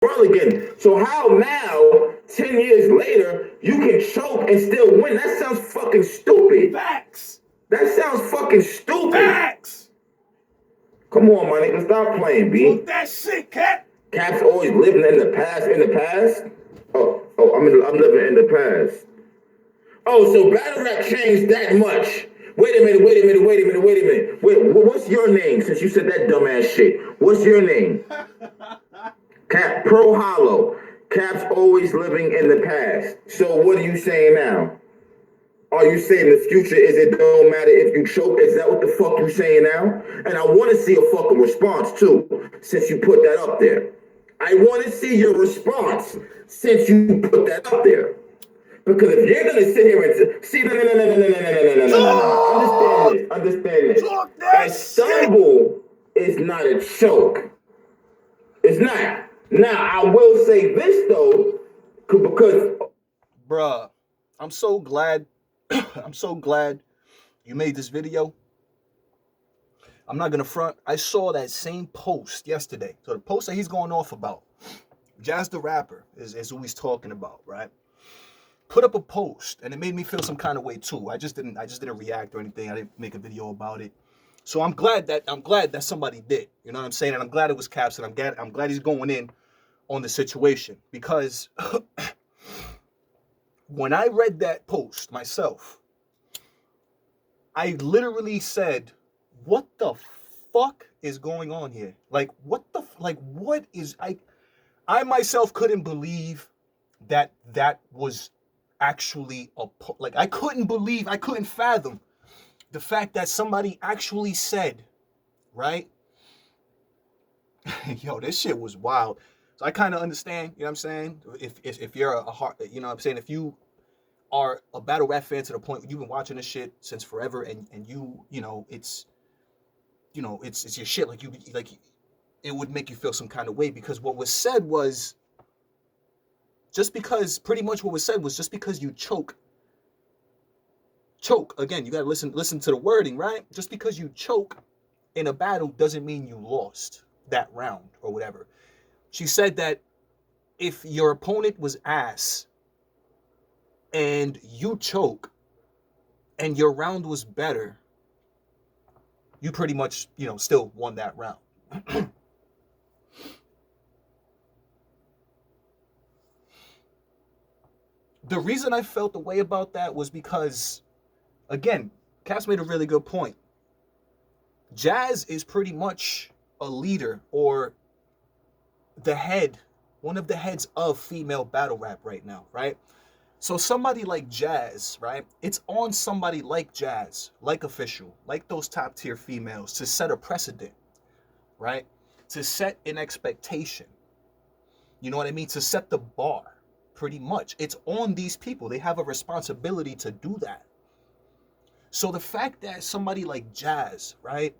world again. So how now, 10 years later, you can choke and still win? That sounds fucking stupid. Facts. That sounds fucking stupid. Facts. Come on, my nigga, stop playing, B. Talk that shit, Cap. Cap's always living in the past. In the past. I'm living in the past. Oh, so battle rap changed that much. Wait a minute. Wait, what's your name? Since you said that dumbass shit, what's your name? Cap Pro Hollow. Cap's always living in the past. So what are you saying now? Are you saying the future is it don't matter if you choke? Is that what the fuck you saying now? And I want to see a fucking response too, since you put that up there. I want to see your response since you put that up there. Because if you're gonna sit here and see, no, understand this. A stumble is not a choke. It's not. Now I will say this though, because, bruh, I'm so glad. I'm so glad you made this video. I'm not gonna front. I saw that same post yesterday. So the post that he's going off about, Jazz the Rapper is who he's talking about, right? Put up a post, and it made me feel some kind of way too. I just didn't react or anything. I didn't make a video about it. So I'm glad that somebody did. You know what I'm saying? And I'm glad it was Caps, and I'm glad he's going in on the situation, because when I read that post myself, I literally said, what the fuck is going on here? Like, what is, I myself couldn't believe that was actually I couldn't fathom the fact that somebody actually said, right? Yo, this shit was wild. So I kind of understand, you know what I'm saying? If you're a heart, you know what I'm saying? If you are a battle rap fan to the point where you've been watching this shit since forever, and you know, it's your shit, it would make you feel some kind of way, because what was said was, just because you choke again, you gotta listen to the wording, right? Just because you choke in a battle doesn't mean you lost that round or whatever. She said that if your opponent was ass and you choke and your round was better, you pretty much, still won that round. The reason I felt the way about that was because, again, Cass made a really good point. Jazz is pretty much a leader, or one of the heads of female battle rap right now, right? So somebody like Jazz, right? It's on somebody like Jazz, like Official, like those top tier females, to set a precedent, right? To set an expectation. You know what I mean? To set the bar, pretty much. It's on these people. They have a responsibility to do that. So the fact that somebody like Jazz, right,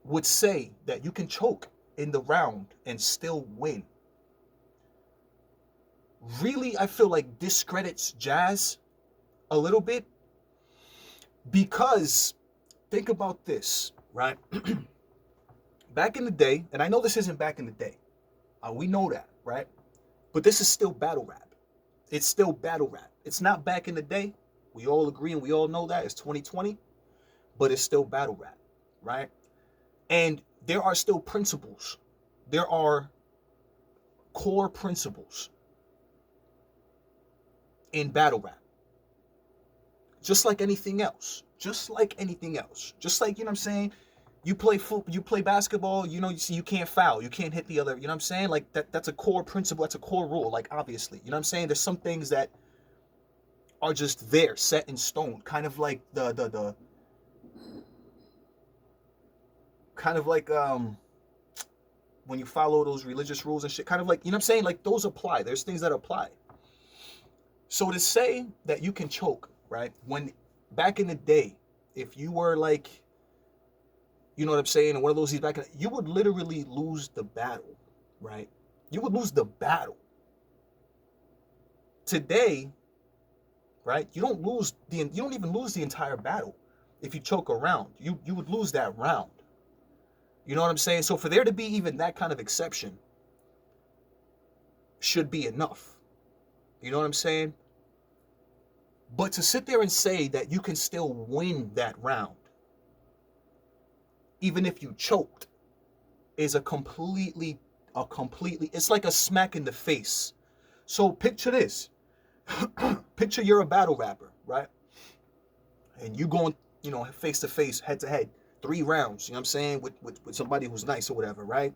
would say that you can choke in the round and still win, really, I feel like discredits Jazz a little bit, because think about this, right? Back in the day, and I know this isn't back in the day, we know that, right? But this is still battle rap. It's still battle rap. It's not back in the day. We all agree and we all know that. It's 2020, but it's still battle rap, right? And there are still principles. There are core principles in battle rap. Just like anything else. Just like, you know what I'm saying? You play basketball, you can't foul. You can't hit the other, you know what I'm saying? Like that's a core principle, that's a core rule, like obviously. You know what I'm saying? There's some things that are just there, set in stone, kind of like the kind of like when you follow those religious rules and shit, kind of like, you know what I'm saying? Like those apply. There's things that apply. So to say that you can choke, right? When back in the day, if you were like, you know what I'm saying, and one of those back in, you would literally lose the battle, right? You would lose the battle. Today, right? You don't even lose the entire battle if you choke a round. You would lose that round. You know what I'm saying? So for there to be even that kind of exception should be enough. You know what I'm saying? But to sit there and say that you can still win that round, even if you choked, is it's like a smack in the face. So picture this. Picture you're a battle rapper, right? And you going, face to face, head to head, 3 rounds, you know what I'm saying, with somebody who's nice or whatever, right?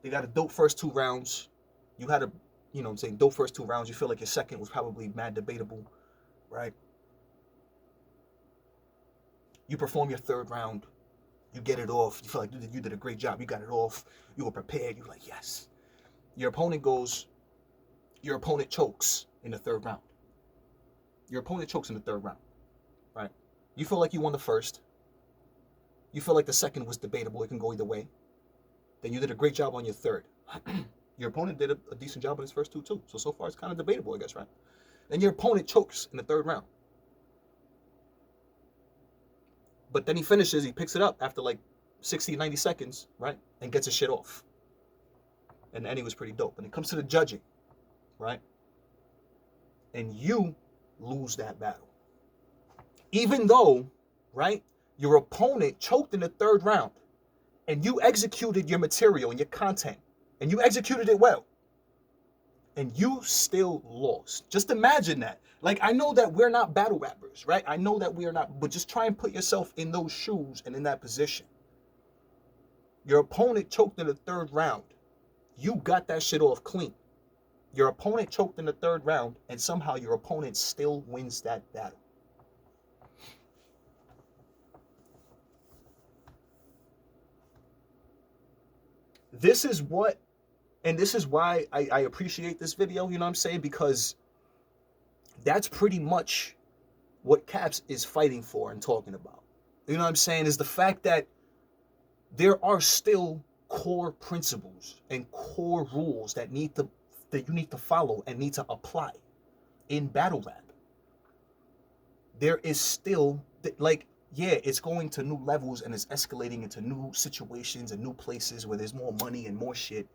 They got a dope first 2 rounds. You had a, dope first 2 rounds. You feel like your second was probably mad debatable, right? You perform your 3rd round. You get it off. You feel like you did a great job. You got it off. You were prepared. You're like, yes. Your opponent chokes in the 3rd round. Your opponent chokes in the 3rd round, right? You feel like you won the first. You feel like the second was debatable. It can go either way. Then you did a great job on your 3rd. Your opponent did a decent job on his first 2 too. So far it's kind of debatable, I guess, right? Then your opponent chokes in the 3rd round. But then he finishes, he picks it up after like 60, 90 seconds, right? And gets his shit off. And the ending was pretty dope. And it comes to the judging, right? And you lose that battle. Even though, right, your opponent choked in the 3rd round and you executed your material and your content and you executed it well and you still lost. Just imagine that. Like, I know that we're not battle rappers, right? I know that we are not, but just try and put yourself in those shoes and in that position. Your opponent choked in the 3rd round. You got that shit off clean. Your opponent choked in the 3rd round, and somehow your opponent still wins that battle. This is why I appreciate this video, you know what I'm saying? Because that's pretty much what Caps is fighting for and talking about. You know what I'm saying? Is the fact that there are still core principles and core rules that you need to follow and need to apply in battle rap. There is still, like, yeah, it's going to new levels and it's escalating into new situations and new places where there's more money and more shit.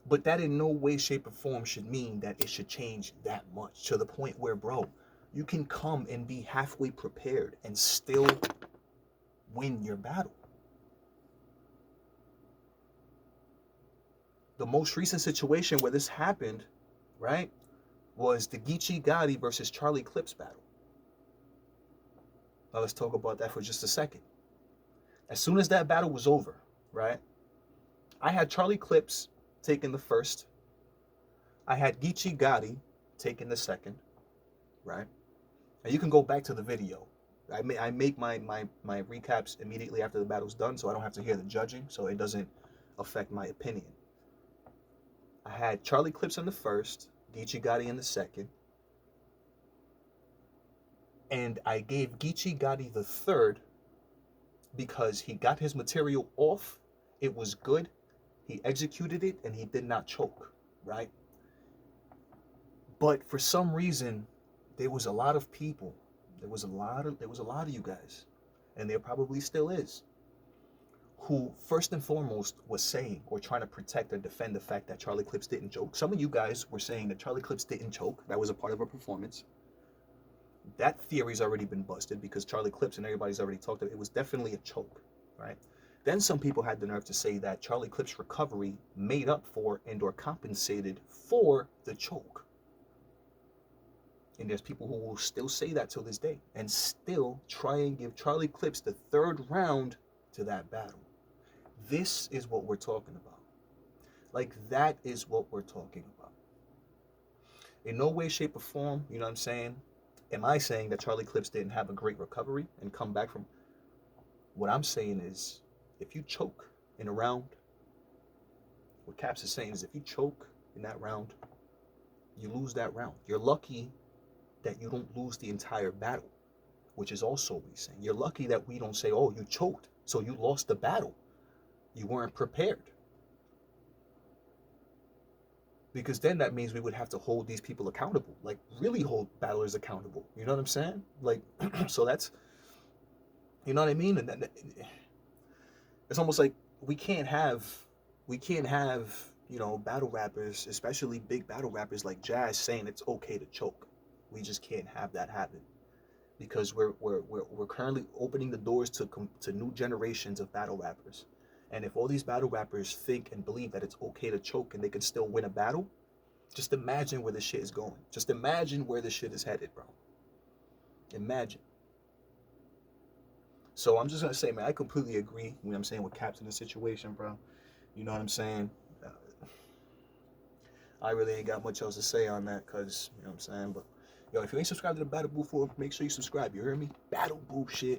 But that in no way, shape, or form should mean that it should change that much to the point where, bro, you can come and be halfway prepared and still win your battle. The most recent situation where this happened, right, was the Geechee Gotti versus Charlie Clips battle. Now let's talk about that for just a second. As soon as that battle was over, right, I had Charlie Clips taking the first. I had Geechee Gotti taking the second, right? And you can go back to the video. I make my recaps immediately after the battle's done, so I don't have to hear the judging, so it doesn't affect my opinion. I had Charlie Clips in the first, Geechee Gotti in the second, and I gave Geechee Gotti the 3rd because he got his material off, it was good, he executed it, and he did not choke, right? But for some reason, there was a lot of people, there was a lot of you guys, and there probably still is, who first and foremost was saying or trying to protect or defend the fact that Charlie Clips didn't choke. Some of you guys were saying that Charlie Clips didn't choke. That was a part of a performance. That theory's already been busted because Charlie Clips and everybody's already talked about it. It was definitely a choke, right? Then some people had the nerve to say that Charlie Clips' recovery made up for and or compensated for the choke. And there's people who will still say that till this day and still try and give Charlie Clips the 3rd round to that battle. This is what we're talking about. Like, that is what we're talking about. In no way, shape, or form, you know what I'm saying, am I saying that Charlie Clips didn't have a great recovery and come back from... What I'm saying is, if you choke in a round, what Caps is saying is if you choke in that round, you lose that round. You're lucky that you don't lose the entire battle, which is also what he's saying. You're lucky that we don't say, oh, you choked, so you lost the battle. You weren't prepared. Because then that means we would have to hold these people accountable, like really hold battlers accountable. You know what I'm saying? Like, so that's, You know what I mean? And it's almost like we can't have, you know, battle rappers, especially big battle rappers like Jazz, saying it's okay to choke. We just can't have that happen, because we're currently opening the doors to new generations of battle rappers. And if all these battle rappers think and believe that it's okay to choke and they can still win a battle, just imagine where this shit is going. Just imagine where this shit is headed, bro. Imagine. So I'm just gonna say, man, I completely agree. You know what I'm saying, with Caps in the situation, bro. You know what I'm saying? I really ain't got much else to say on that, cause you know what I'm saying. But yo, if you ain't subscribed to the Battle Boo 4, make sure you subscribe. You hear me? Battle Boo shit.